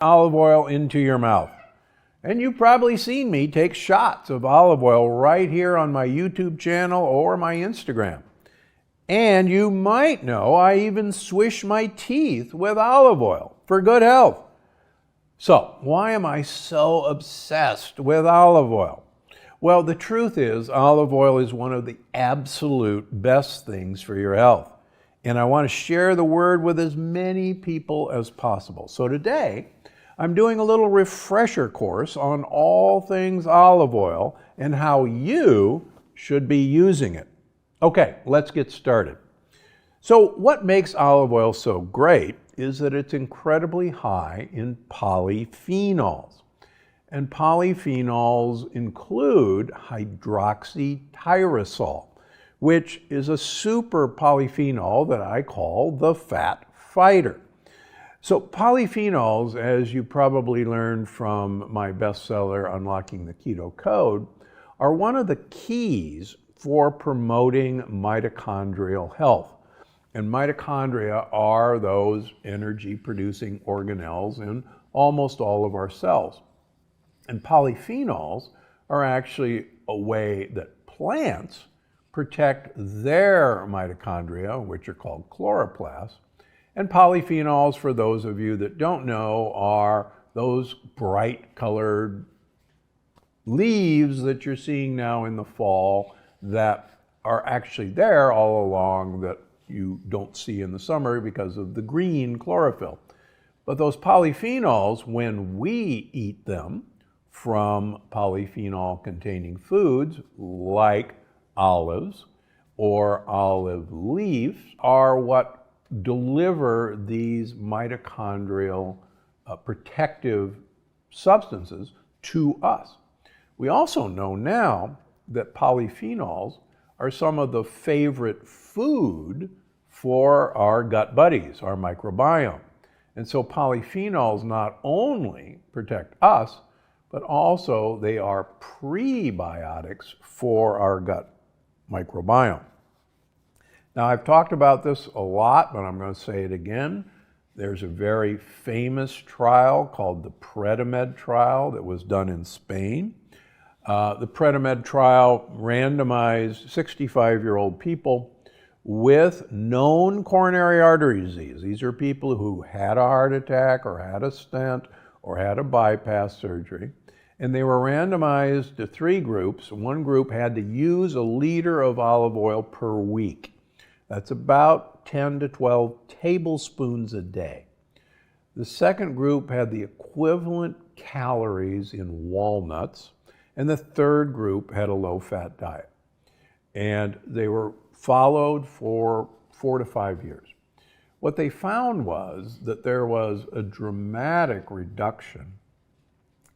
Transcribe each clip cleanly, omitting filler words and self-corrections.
olive oil into your mouth. And you've probably seen me take shots of olive oil right here on my YouTube channel or my Instagram. And you might know I even swish my teeth with olive oil for good health. So, why am I so obsessed with olive oil? Well, the truth is, olive oil is one of the absolute best things for your health. And I want to share the word with as many people as possible. So today, I'm doing a little refresher course on all things olive oil and how you should be using it. Okay, let's get started. So what makes olive oil so great is that it's incredibly high in polyphenols. And polyphenols include hydroxytyrosol, which is a super polyphenol that I call the fat fighter. So polyphenols, as you probably learned from my bestseller, Unlocking the Keto Code, are one of the keys for promoting mitochondrial health. And mitochondria are those energy-producing organelles in almost all of our cells. And polyphenols are actually a way that plants protect their mitochondria, which are called chloroplasts. And polyphenols, for those of you that don't know, are those bright colored leaves that you're seeing now in the fall that are actually there all along that you don't see in the summer because of the green chlorophyll. But those polyphenols, when we eat them from polyphenol-containing foods like olives or olive leaves, are what deliver these mitochondrial protective substances to us. We also know now that polyphenols are some of the favorite food for our gut buddies, our microbiome. And so polyphenols not only protect us, but also they are prebiotics for our gut microbiome. Now, I've talked about this a lot, but I'm going to say it again. There's a very famous trial called the Predimed trial that was done in Spain. The Predimed trial randomized 65-year-old people with known coronary artery disease. These are people who had a heart attack or had a stent or had a bypass surgery. And they were randomized to 3 groups. One group had to use a liter of olive oil per week. That's about 10 to 12 tablespoons a day. The second group had the equivalent calories in walnuts. And the third group had a low-fat diet. And they were followed for 4 to 5 years. What they found was that there was a dramatic reduction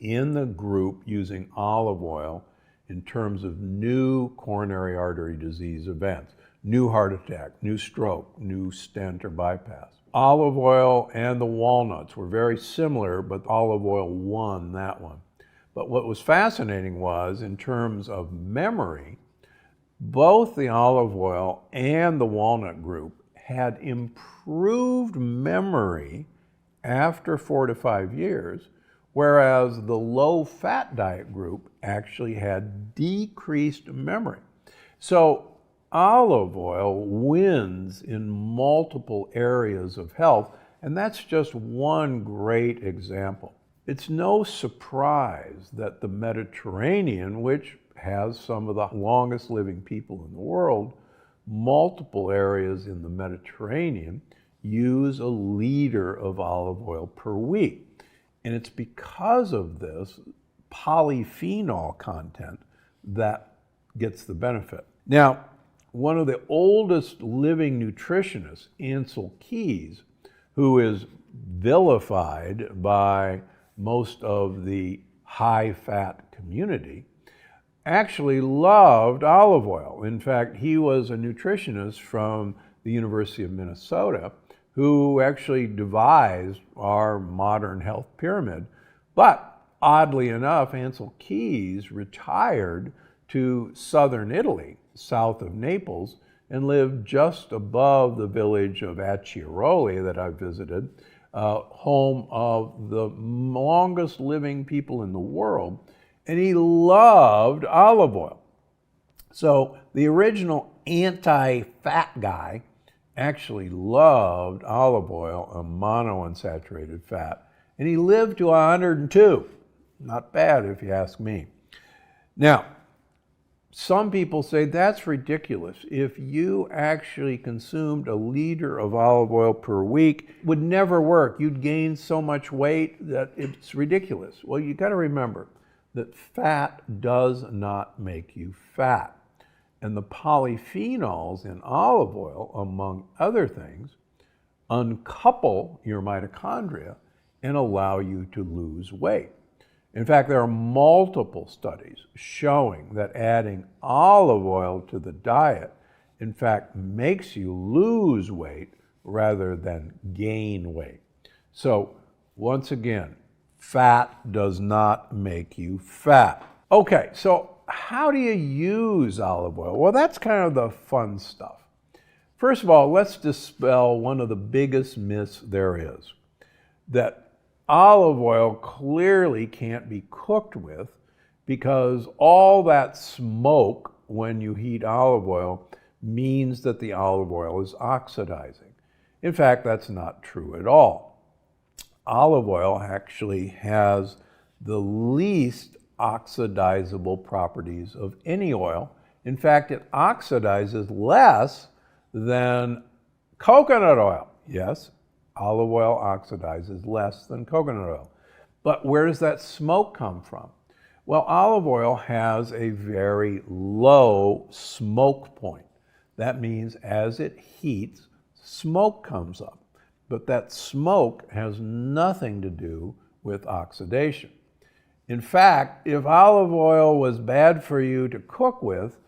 in the group using olive oil in terms of new coronary artery disease events, new heart attack, new stroke, new stent or bypass. Olive oil and the walnuts were very similar, but olive oil won that one. But what was fascinating was, in terms of memory, both the olive oil and the walnut group had improved memory after 4 to 5 years, whereas the low-fat diet group actually had decreased memory. So olive oil wins in multiple areas of health, and that's just one great example. It's no surprise that the Mediterranean, which has some of the longest living people in the world, multiple areas in the Mediterranean use a liter of olive oil per week. And it's because of this polyphenol content that gets the benefit. Now, one of the oldest living nutritionists, Ancel Keys, who is vilified by most of the high-fat community, actually loved olive oil. In fact, he was a nutritionist from the University of Minnesota who actually devised our modern health pyramid. But oddly enough, Ancel Keys retired to southern Italy, south of Naples, and lived just above the village of Acciaroli that I visited, home of the longest living people in the world, and he loved olive oil. So the original anti-fat guy actually loved olive oil, a monounsaturated fat, and he lived to 102. Not bad if you ask me. Now, some people say that's ridiculous. If you actually consumed a liter of olive oil per week, it would never work. You'd gain so much weight that it's ridiculous. Well, you got to remember that fat does not make you fat. And the polyphenols in olive oil, among other things, uncouple your mitochondria and allow you to lose weight. In fact, there are multiple studies showing that adding olive oil to the diet, in fact, makes you lose weight rather than gain weight. So, once again, fat does not make you fat. Okay, so how do you use olive oil? Well, that's kind of the fun stuff. First of all, let's dispel one of the biggest myths there is, that olive oil clearly can't be cooked with because all that smoke when you heat olive oil means that the olive oil is oxidizing. In fact, that's not true at all. Olive oil actually has the least oxidizable properties of any oil. In fact, it oxidizes less than coconut oil. Yes, olive oil oxidizes less than coconut oil. But where does that smoke come from? Well, olive oil has a very low smoke point. That means as it heats, smoke comes up. But that smoke has nothing to do with oxidation. In fact, if olive oil was bad for you to cook with,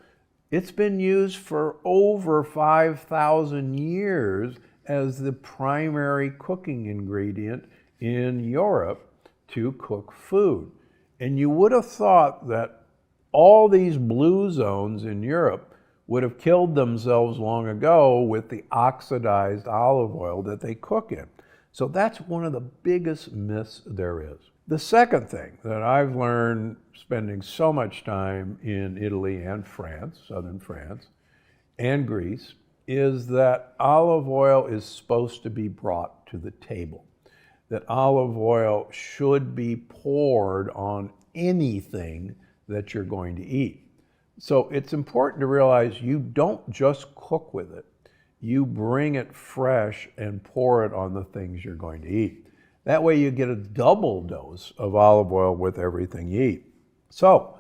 it's been used for over 5,000 years as the primary cooking ingredient in Europe to cook food. And you would have thought that all these blue zones in Europe would have killed themselves long ago with the oxidized olive oil that they cook in. So that's one of the biggest myths there is. The second thing that I've learned spending so much time in Italy and France, southern France, and Greece, is that olive oil is supposed to be brought to the table. That olive oil should be poured on anything that you're going to eat. So it's important to realize you don't just cook with it. You bring it fresh and pour it on the things you're going to eat. That way you get a double dose of olive oil with everything you eat. So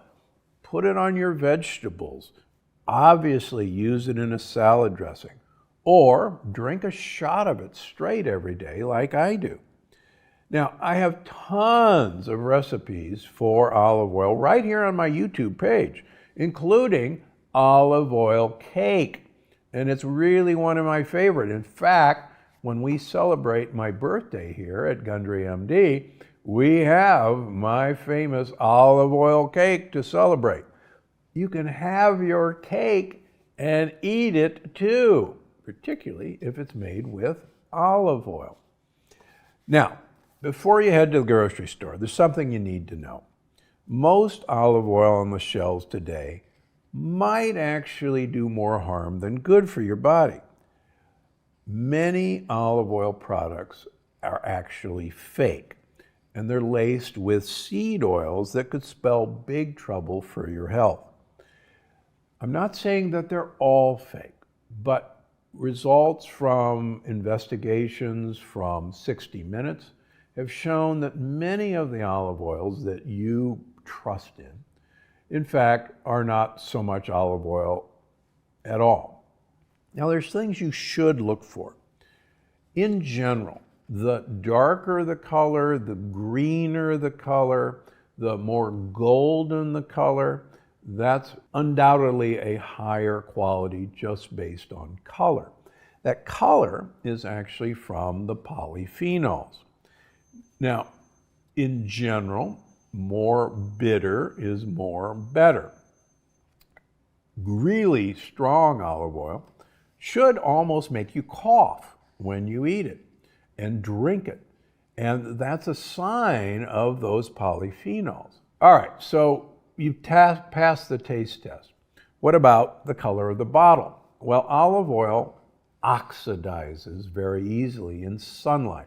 put it on your vegetables. Obviously use it in a salad dressing. Or drink a shot of it straight every day like I do. Now, I have tons of recipes for olive oil right here on my YouTube page, including olive oil cake. And it's really one of my favorite. In fact, when we celebrate my birthday here at Gundry MD, we have my famous olive oil cake to celebrate. You can have your cake and eat it too, particularly if it's made with olive oil. Now, before you head to the grocery store, there's something you need to know. Most olive oil on the shelves today might actually do more harm than good for your body. Many olive oil products are actually fake, and they're laced with seed oils that could spell big trouble for your health. I'm not saying that they're all fake, but results from investigations from 60 Minutes have shown that many of the olive oils that you trust in fact, are not so much olive oil at all. Now, there's things you should look for. In general, the darker the color, the greener the color, the more golden the color, that's undoubtedly a higher quality just based on color. That color is actually from the polyphenols. Now, in general, more bitter is more better. Really strong olive oil should almost make you cough when you eat it and drink it. And that's a sign of those polyphenols. All right, so you've passed the taste test. What about the color of the bottle? Well, olive oil oxidizes very easily in sunlight.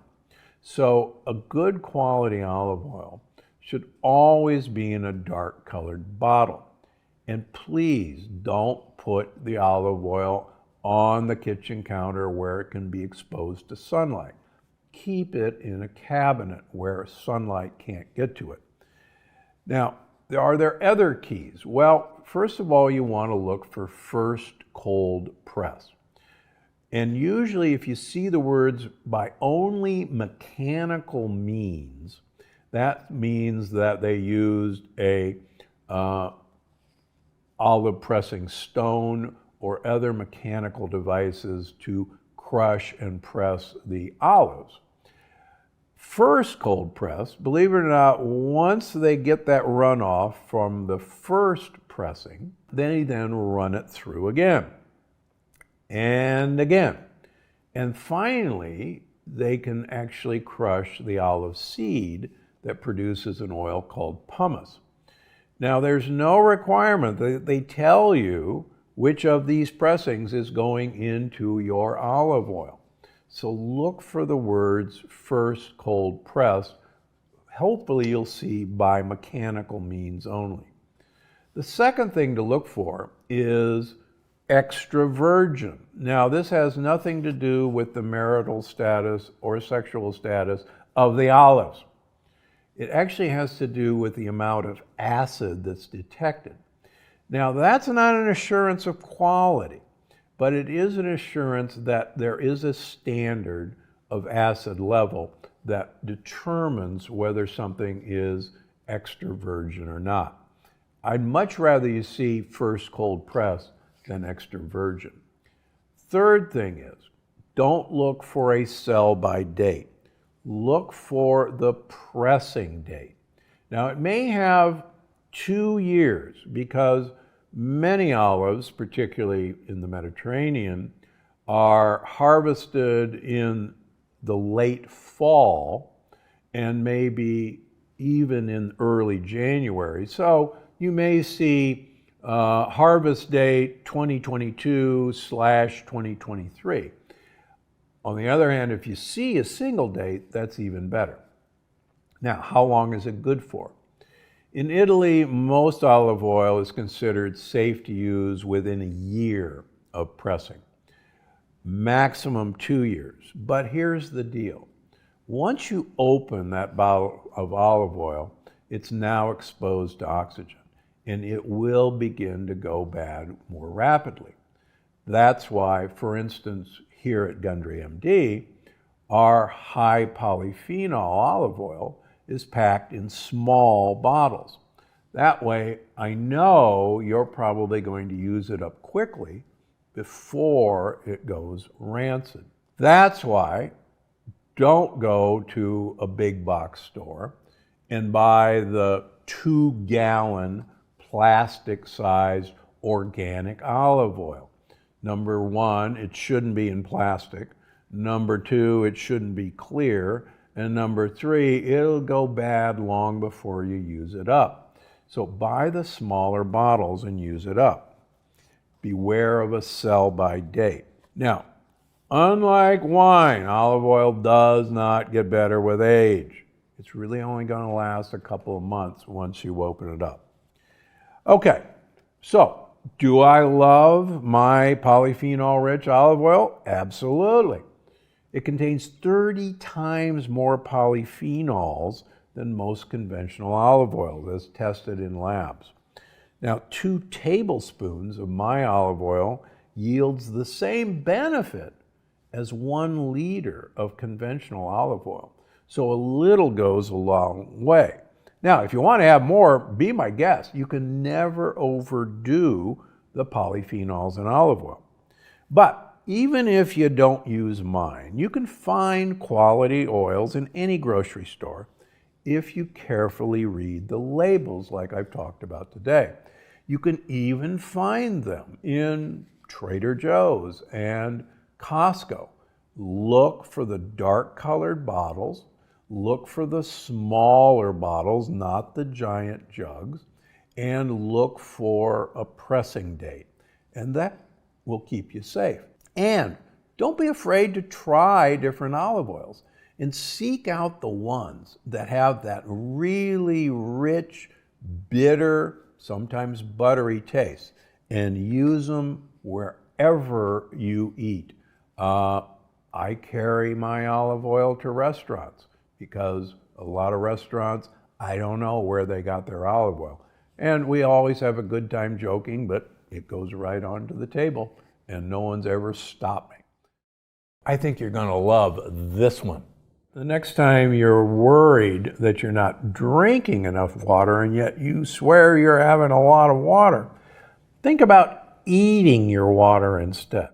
So a good quality olive oil should always be in a dark colored bottle. And please don't put the olive oil on the kitchen counter where it can be exposed to sunlight. Keep it in a cabinet where sunlight can't get to it. Now, are there other keys? Well, first of all, you want to look for first cold press. And usually if you see the words by only mechanical means, that means that they used a olive pressing stone or other mechanical devices to crush and press the olives. First cold press, believe it or not, once they get that runoff from the first pressing, they then run it through again and again. And finally, they can actually crush the olive seed that produces an oil called pumice. Now, there's no requirement. They tell you which of these pressings is going into your olive oil. So look for the words first cold press. Hopefully you'll see by mechanical means only. The second thing to look for is extra virgin. Now, this has nothing to do with the marital status or sexual status of the olives. It actually has to do with the amount of acid that's detected. Now, that's not an assurance of quality, but it is an assurance that there is a standard of acid level that determines whether something is extra virgin or not. I'd much rather you see first cold press than extra virgin. Third thing is, don't look for a sell by date. Look for the pressing date. Now, it may have 2 years because many olives, particularly in the Mediterranean, are harvested in the late fall and maybe even in early January. So you may see harvest date 2022/2023. On the other hand, if you see a single date, that's even better. Now, how long is it good for? In Italy, most olive oil is considered safe to use within a year of pressing, maximum 2 years. But here's the deal. Once you open that bottle of olive oil, it's now exposed to oxygen, and it will begin to go bad more rapidly. That's why, for instance, here at Gundry MD, our high polyphenol olive oil is packed in small bottles. That way, I know you're probably going to use it up quickly before it goes rancid. That's why don't go to a big box store and buy the 2-gallon plastic-sized organic olive oil. Number one, it shouldn't be in plastic. Number two, it shouldn't be clear. And number three, it'll go bad long before you use it up. So buy the smaller bottles and use it up. Beware of a sell by date. Now, unlike wine, olive oil does not get better with age. It's really only going to last a couple of months once you open it up. Okay, so do I love my polyphenol-rich olive oil? Absolutely. It contains 30 times more polyphenols than most conventional olive oil, as tested in labs. Now, 2 tablespoons of my olive oil yields the same benefit as 1 liter of conventional olive oil. So a little goes a long way. Now, if you want to have more, be my guest. You can never overdo the polyphenols in olive oil. But even if you don't use mine, you can find quality oils in any grocery store if you carefully read the labels like I've talked about today. You can even find them in Trader Joe's and Costco. Look for the dark colored bottles. look for the smaller bottles, not the giant jugs, and look for a pressing date. And that will keep you safe. And don't be afraid to try different olive oils and seek out the ones that have that really rich, bitter, sometimes buttery taste, and use them wherever you eat. I carry my olive oil to restaurants because a lot of restaurants, I don't know where they got their olive oil. And we always have a good time joking, but it goes right onto the table and no one's ever stopped me. I think you're going to love this one. The next time you're worried that you're not drinking enough water and yet you swear you're having a lot of water, think about eating your water instead.